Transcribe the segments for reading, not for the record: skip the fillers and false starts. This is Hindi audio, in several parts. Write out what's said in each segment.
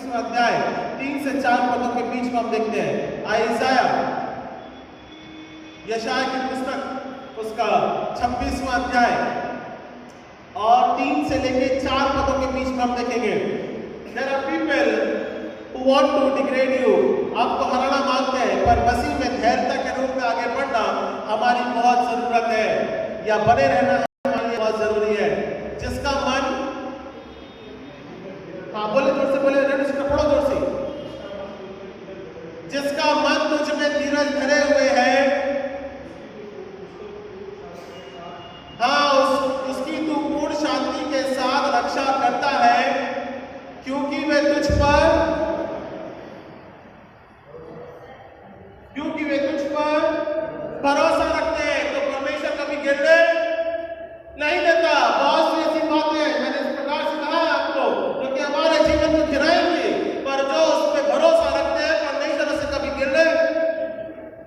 26वां अध्याय 3 से 4 पदों के बीच में हम देखते हैं आइसाया यशाया की पुस्तक उसका 26वां अध्याय और 3 से लेके 4 पदों के बीच में हम देखेंगे There are people who want to degrade you, आपको हराना मांगते हैं, पर मसीह में धैर्यता के रूप में आगे बढ़ना हमारी बहुत जरूरत है, या बने रहना हमारे लिए बहुत जरूरी है। जिसका मन, हाँ बोले जोर से, बोले रजिस्टर पढ़ो जोर से। जिसका मन तुझ में धीरज धरे हुए है, हाँ उसकी तू पूर्ण शांति के साथ रक्षा करता है, क्योंकि वे तुझ पर भरोसा रखते हैं। तो परमेश्वर कभी गिरने नहीं देता। बहुत सी ऐसी बातें मैंने इस प्रकार से कहा है आपको जो कि हमारे जीवन को गिराएंगे, पर जो उस पर भरोसा रखते हैं परमेश्वर उसे कभी गिरने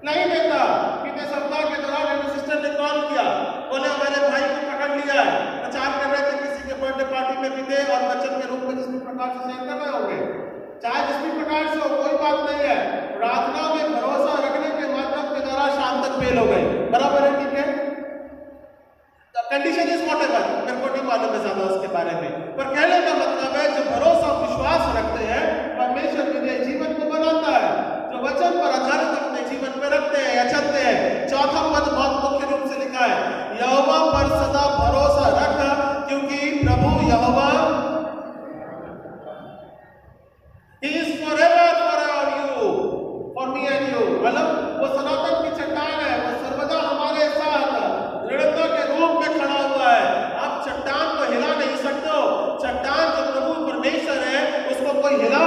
नहीं देता। बीते सप्ताह के दौरान मेरे सिस्टर ने कॉल किया, बोले मेरे भाई को पकड़ लिया है, प्रचार कर रहे थे किसी के बर्थडे पार्टी में भी थे और वचन के रूप में जिस प्रकार से शेयर कर रहे होंगे, चाहे जिस भी प्रकार से हो, कोई बात नहीं है। प्रार्थना में भरोसा रखने के माध्यम के द्वारा शाम तक फेल हो गए, बराबर है, ठीक है। कंडीशन इज व्हाटएवर, मेरे को नहीं मालूम है ज्यादा उसके बारे में, पर कहने का मतलब है जो भरोसा विश्वास रखते हैं परमेश्वर विजय जीवन को बनाता है। जो वचन पर आधारित अपने जीवन में रखते हैं या चलते हैं। चौथा पद बहुत मुख्य रूप से लिखा है, यहोवा पर सदा भरोसा रख, क्योंकि प्रभु यहोवा He is forever for you, for me and you। मतलब वो सनातन की चट्टान है, वो सर्वदा हमारे साथ दृढ़ता के रूप में खड़ा हुआ है। आप चट्टान को हिला नहीं सकते हो। चट्टान जो प्रभु परमेश्वर है उसको कोई हिला,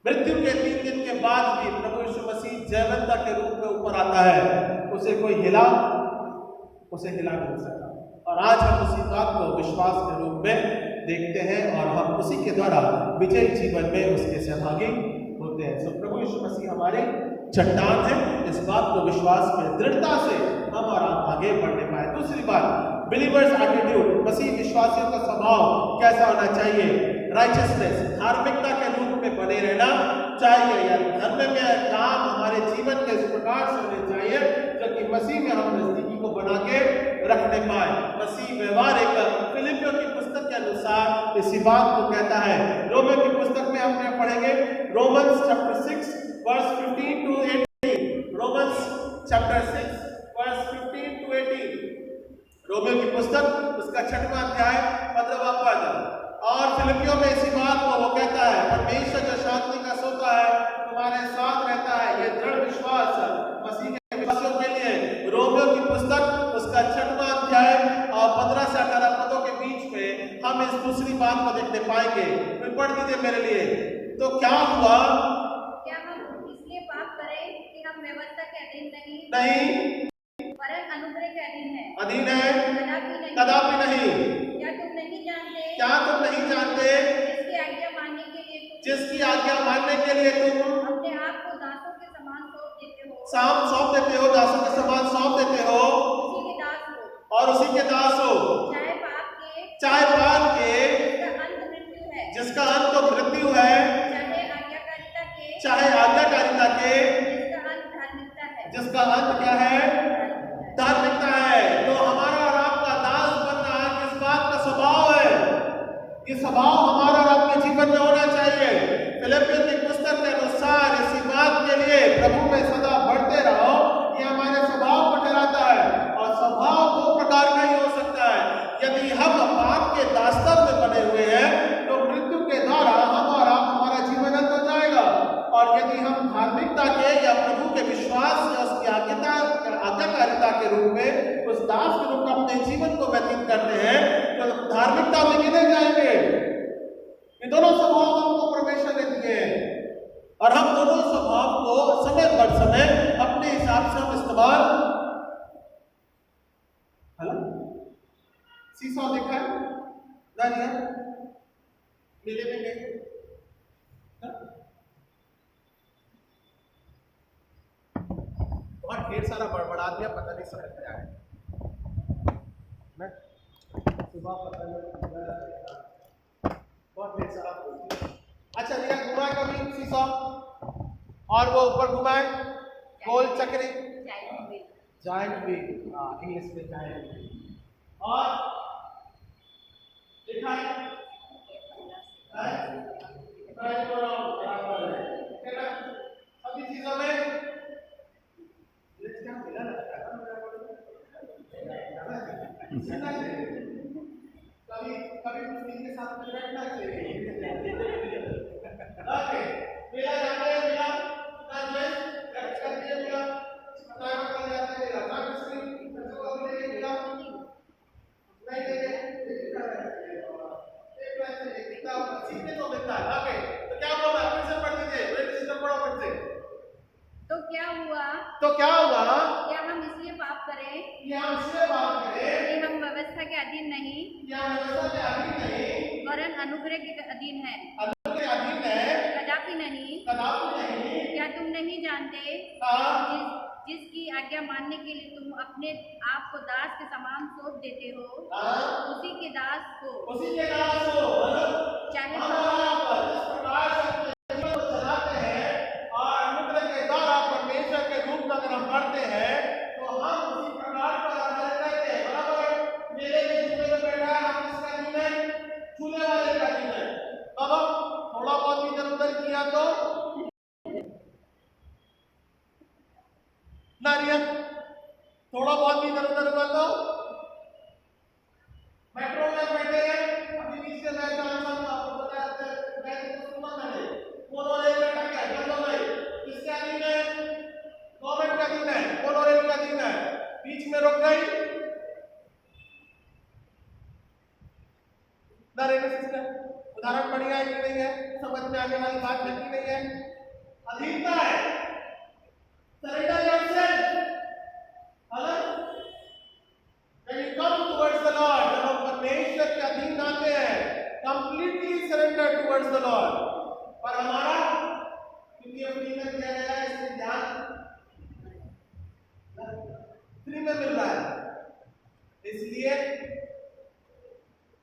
मृत्यु के 3 दिन के बाद भी प्रभु यीशु मसीह जयवंता के रूप में ऊपर आता है, उसे कोई हिला नहीं सकता। और आज हम उसी बात को विश्वास के रूप में देखते हैं और हम उसी के द्वारा विजय जीवन में उसके सहभागी होते हैं। तो प्रभु यीशु मसीह हमारी चट्टान है, इस बात को विश्वास में दृढ़ता से हम और आप आगे बढ़ने पाए। दूसरी बात, बिलीवर्स एटीट्यूड, मसीह विश्वासियों का स्वभाव कैसा होना चाहिए? राइचियसनेस, धार्मिकता के रूप में बने रहना चाहिए, या धर्म में काम हमारे जीवन के इस प्रकार से होने चाहिए जो कि मसीह में हम नजदीकी को बना के रखने पाए। मसीह व्यवहारिक, फिलिपियों की पुस्तक के अनुसार इसी बात को कहता है। रोमियो की पुस्तक में हम क्या पढ़ेंगे? Romans chapter 6 verse 15 to 18। Romans chapter 6 verse 15 to 18। रोमियो की पुस्तक उसका 6वां अध्याय 15वां पद। और फिलिपियों में इसी बात को वो कहता है, परमेश्वर जो शांति का सोता है तुम्हारे साथ रहता है। ये दृढ़ विश्वास मसीह के विश्वासियों के लिए। रोमियो की पुस्तक उसका 6वां अध्याय और 15 से 18 पदों के बीच में हम इस दूसरी बात को देखने पाएंगे। फिर पढ़ दीजिए मेरे लिए। तो क्या हुआ? क्या हम इसलिए पाप करें कि हम व्यवस्था के अधीन नहीं, वरन अनुग्रह के अधीन है? कदापि नहीं। क्या तुम नहीं जानते जिसकी आज्ञा मानने के लिए तुम अपने आप को दासों के समान सौंप देते हो, दासों के समान सौंप देते हो, उसी के दास हो, चाहे पाप के जिसका अंत तो मृत्यु है, चाहे आज्ञाकारिता के जिसका अंत क्या है? धार्मिकता है। तो हमारा और आपका दास बनना किस बात का स्वभाव है? ये स्वभाव हमारा और आपके जीवन में होना चाहिए। फिलिपियों की पुस्तक के अनुसार इसी बात के लिए प्रभु में सदा बढ़ते रहो, ये हमारे स्वभाव को ठहराता है। और स्वभाव 2 प्रकार का ही हो सकता है। यदि हम पाप के दास्तन में बने हुए हैं तो मृत्यु के द्वारा हम और आप, हमारा जीवन अंत हो जाएगा। और यदि हम धार्मिकता के या प्रभु के विश्वास या उसकी आज्ञाकारिता के रूप में उस दास के रूप में अपने जीवन को व्यतीत करते हैं तो धार्मिकता में गिने जाएंगे। ये दोनों स्वभाव हमको परमेश्वर ने दिए हैं और हम दोनों स्वभाव को समय पर समय अपने हिसाब से हम इस्तेमाल। हेलो, सीसॉ देखा है? मिले में गए बहुत ढेर सारा बड़बड़ा दिया, पता नहीं समझ में आया। सुबह पता नहीं सीसॉ और वो ऊपर घुमाए गोल चक्री, जायंट व्हील, हाँ इंग्लिश में जायंट व्हील। और देखा है बराबर है, ठीक है ना? सभी चीजों में क्या मिला ना कभी कभी कुछ के साथ में बैठना चाहिए। ओके मिला जाते हैं, मिला ना जो लेफ्ट करके मिला बताया कर जाते हैं, मिला ना किसी बच्चों को भी नहीं मिला नहीं देंगे एक क्लास से किताब सीखने को मिलता है। ओके तो क्या हुआ, मैं फिर से पढ़ लीजिए, ब्रेन सिस्टम पढ़ो फिर से। तो क्या हुआ क्या हम इसलिए पाप करें कि हम इसलिए बात करें कि हम व्यवस्था के अधीन नहीं कि हम व्यवस्था के अधीन नहीं वरन अनुग्रह के अधीन है। अनुग्रह के अधीन है, कदापि नहीं। क्या तुम नहीं जानते जिसकी आज्ञा मानने के लिए तुम अपने आप को दास के समान सौंप देते हो, उसी के दास को चाहे जिस प्रकार से जीवन को चलाते हैं और अनुग्रह के द्वारा परमेश्वर के रूप में अगर हम बढ़ते हैं तो हम उसी प्रकार पर आधारित रहते हैं। बराबर मेरे के जीवन में बैठा है, हम किसका दिन है, चूल्हे वाले का दिन है। बाबा थोड़ा बहुत इधर उधर किया तो नारियल, थोड़ा बहुत इधर उधर हुआ तो मेट्रो में बैठे हैं, अभी नीचे मैं चांस आपको बताया मैं तो सुना मैंने मोनोरेल में बैठा है, चलो भाई किसका दिन है, गवर्नमेंट का दिन है, मोनोरेल का दिन है, बीच में रुक गई ना रेलवे सिस्टम। उदाहरण बढ़िया है कि नहीं है, समझ में आने वाली बात है कि नहीं है? अधीनता है, surrender yourself, when you come towards the Lord, जब हम परमेश्वर के अधीन आते हैं, completely surrender towards the Lord। पर हमारा क्योंकि अब फ्री में दिया गया है इसलिए ध्यान फ्री में मिल रहा है इसलिए,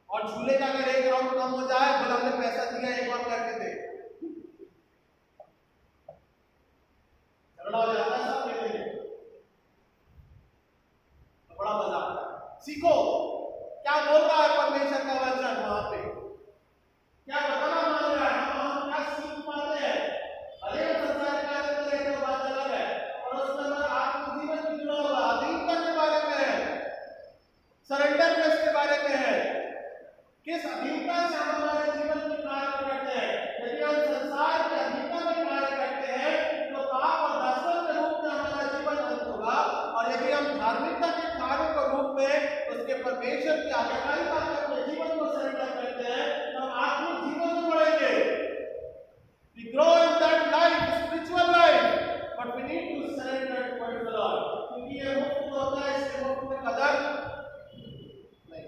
और झूले का अगर एक राउंड कम हो जाए, बोला हमने पैसा दिया एक और करके दे, झगड़ा हो जाता है सब खेलने में, तो बड़ा मजा आता है। सीखो क्या बोल रहा है परमेश्वर का वचन, वहां पे क्या बताना मान रहा है, हम क्या सीख पाते हैं। अरे हम संसार के बारे में रहते हो बात अलग है, और उसमें हमारा आत्मजीवन भी जुड़ा हुआ अधीनता के बारे में है, सरेंडरनेस के बारे में है, किस अधीनता से हम हमारे जीवन में कार्य करते हैं। यदि हम संसार के अधीनता में कार्य करते हैं तो पाप और दासत्व के रूप में हमारा जीवन अंत होगा, और यदि हम धार्मिकता के कार्यों के रूप में उसके परमेश्वर की आज्ञाकारिता में अपने जीवन को सरेंडर करते हैं तो हम आत्मिक जीवन में बढ़ेंगे। We grow in that life, spiritual life, but we need to surrender towards the Lord, क्योंकि ये मुफ्त होता है, इसके मुफ्त में कदर नहीं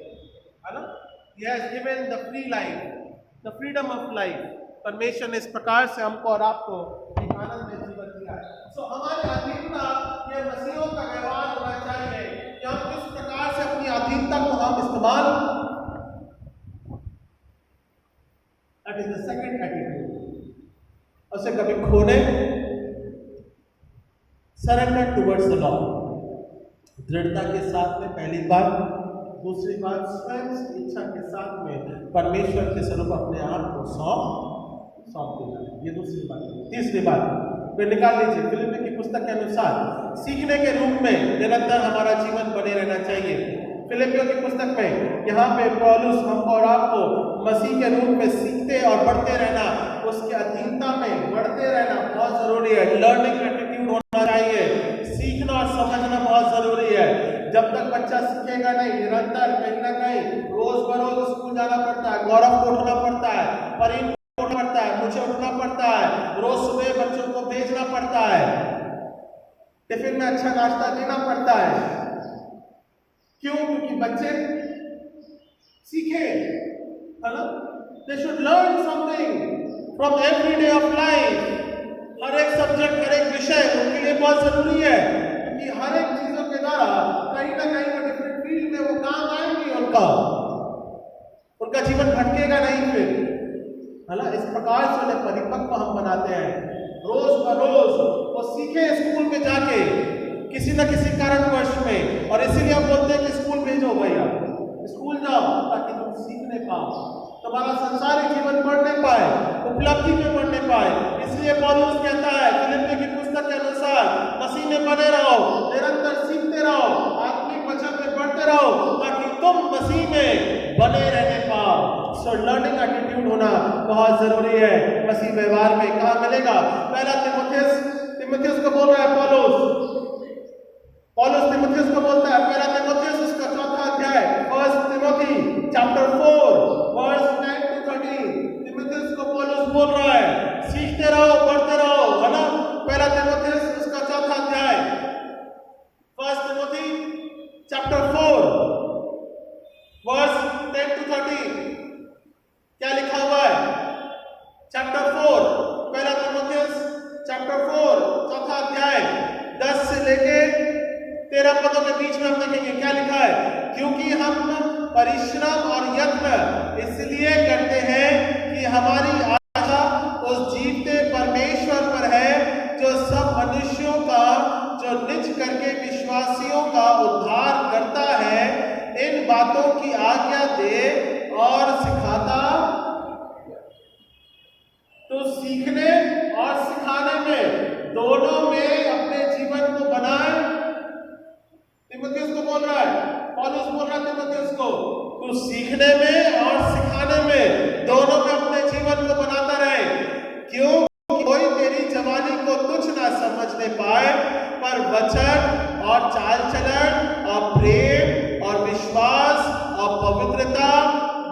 है ना। He has given the free life, the freedom of life। परमेश्वर ने इस प्रकार से हमको और आपको एक आनंद में जीवन दिया है। सो हमारी अधीनता ये मसीहों का व्यवहार होना चाहिए कि हम किस प्रकार से अपनी अधीनता को हम इस्तेमाल, that is the second attitude, उसे कभी खोने, सरेंडर टुवर्ड्स द लॉर्ड, दृढ़ता के साथ में पहली बात, दूसरी बात स्वयं की इच्छा के साथ में परमेश्वर के स्वरूप अपने आप को सौंप देना, ये दूसरी बात। तीसरी बात फिर निकाल लीजिए, फिलिप्पी की पुस्तक के अनुसार सीखने के रूप में निरंतर हमारा जीवन बने रहना चाहिए। फिलिप्पियों की पुस्तक में यहाँ पे पौलुस हमको और आपको मसीह के रूप में सीखते और बढ़ते रहना, उसके अधीनता में बढ़ते रहना बहुत जरूरी है। लर्निंग एटीट्यूड होना चाहिए, सीखना और समझना बहुत जरूरी है। जब तक बच्चा सीखेगा नहीं, निरंतर कहीं ना कहीं रोज बरोज स्कूल जाना पड़ता है, गौरव को उठना पड़ता है, परीन को उठना पड़ता है, मुझे उठना पड़ता है, रोज सुबह बच्चों को भेजना पड़ता है, टिफिन में अच्छा नाश्ता देना पड़ता है। क्यों? क्योंकि बच्चे सीखे, है ना। They should learn something from every day of life. हर एक सब्जेक्ट, हर एक विषय उनके लिए बहुत जरूरी है, क्योंकि हर एक चीजों के द्वारा कहीं ना कहीं वो डिफरेंट फील्ड में वो काम आएंगे, उनका जीवन भटकेगा नहीं फिर, है ना। इस प्रकार से उन्हें परिपक्व हम बनाते हैं। रोज बरोज वो सीखे स्कूल में जाके किसी न किसी कारणवश में, और इसीलिए हम बोलते हैं कि स्कूल भेजो भैया, स्कूल जाओ ताकि तुम सीखने पाओ, तुम्हारा संसारिक जीवन बढ़ने पाए, उपलब्धि में बढ़ने पाए। इसलिए पौलुस कहता है फिलिप्पी की पुस्तक के अनुसार मसीह में बने रहो, निरंतर सीखते रहो, आत्मिक वचन में बढ़ते रहो ताकि तुम मसीह में बने रहने पाओ। सो लर्निंग एटीट्यूड होना बहुत जरूरी है। मसीह व्यवहार में कहाँ मिलेगा? पहला तिमुथियुस को बोल रहा है पौलुस तिमुथियुस को बोलता है, पहला तिमुथियुस उसका 4था अध्याय, 1 Timothy chapter 4 verse 9 to 13। तिमुथियुस को पौलुस बोल रहा है सीखते रहो, बढ़ते रहो, है ना। पहला तिमुथियुस उसका 4था अध्याय 1 Timothy chapter 4 verse 10 to 13 क्या लिखा हुआ है? चैप्टर 4 पहला तिमुथियुस चैप्टर 4 चौथा अध्याय 10 से लेके 13 पदों के बीच में हम देखेंगे क्या लिखा है। क्योंकि हम परिश्रम और यत्न इसलिए करते हैं कि हमारी आशा उस जीवते परमेश्वर पर है जो सब मनुष्यों का, जो निज करके विश्वासियों का उद्धार करता है। इन बातों की आज्ञा दे और सिखाता। तो सीखने और सिखाने में, दोनों में अपने जीवन को बनाए। तिमुथियुस को बोल रहा है, पौलुस बोल रहा है तिमुथियुस को, तू सीखने में और सिखाने में, दोनों में अपने जीवन को बनाता रहे। क्यों? कोई तेरी जवानी को तुच्छ ना समझने पाए, पर वचन और चाल चलन और प्रेम और विश्वास और पवित्रता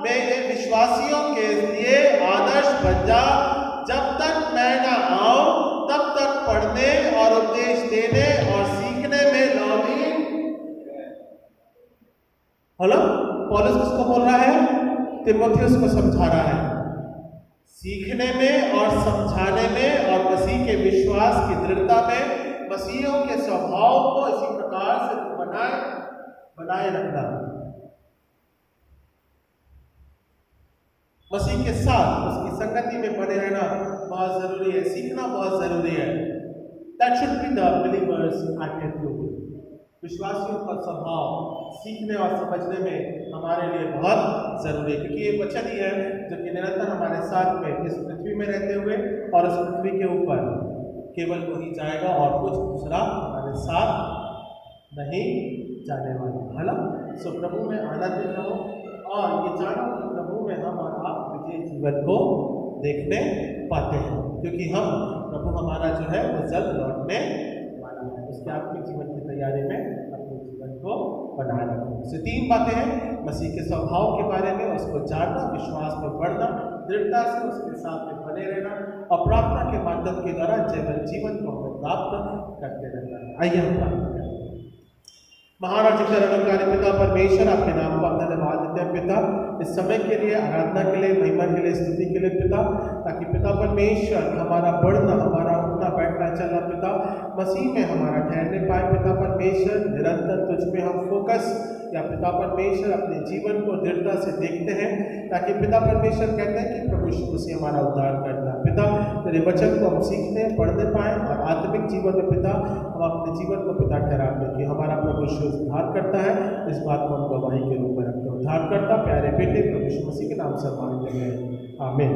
में विश्वासियों के लिए आदर्श बन जा। जब तक मैं ना आऊं तब तक पढ़ने और उपदेश देने और सीखने में लौलीन। हेलो, पौलुस किसको बोल रहा है? तिमुथियुस को समझा रहा है। सीखने में और समझाने में और मसीह के विश्वास की दृढ़ता में, मसीहियों के स्वभाव को इसी प्रकार से बनाए रखना, मसीह के साथ उसकी संगति में बने रहना बहुत जरूरी है। सीखना बहुत जरूरी है। That should be the believer's attitude। विश्वासियों का स्वभाव सीखने और समझने में हमारे लिए बहुत जरूरी है, क्योंकि ये वचन ही है जो कि निरंतर हमारे साथ में इस पृथ्वी में रहते हुए और इस पृथ्वी के ऊपर केवल वही जाएगा और कुछ दूसरा हमारे साथ नहीं जाने वाला, है ना। सो प्रभु में आनंदित रहो और ये जानो कि प्रभु में हम और आप विजय जीवन को देखने पाते हैं, क्योंकि हम प्रभु हमारा जो है वो जल्द लौटने वाला है। उसके आत्मिक जीवन की तैयारी में अपने जीवन को बनाए रखें। इससे 3 बातें हैं: मसीह के स्वभाव के बारे में, उसको जानना, विश्वास में बढ़ना, दृढ़ता से उसके साथ में बने रहना और प्रार्थना के माध्यम के द्वारा जीवन को हमें प्राप्त करते रहना है। आइए हम प्रार्थना करें। महाराज पिता परमेश्वर, आपके नाम को अपना धन्यवाद देते हैं पिता, इस समय के लिए, आराधना के लिए, महिमा के लिए, स्तुति के लिए पिता, ताकि पिता परमेश्वर हमारा बढ़ना, हमारा उठना बैठना चलना पिता मसीह में हमारा ठहरने पाए पिता परमेश्वर। निरंतर तुझ में हम फोकस या पिता परमेश्वर अपने जीवन को दृढ़ता से देखते हैं, ताकि पिता परमेश्वर कहते हैं कि प्रभु यीशु मसीह हमारा उद्धार करना पिता, तेरे वचन को हम सीखने पढ़ने पाए और आत्मिक जीवन में पिता हम अपने जीवन को पिता ठहराते कि हमारा प्रभु यीशु उद्धार करता है। इस बात को हम गवाही के रूप में रखते हैं। उद्धार करता प्यारे बेटे प्रभु यीशु मसीह के नाम से मांगते हैं, आमीन।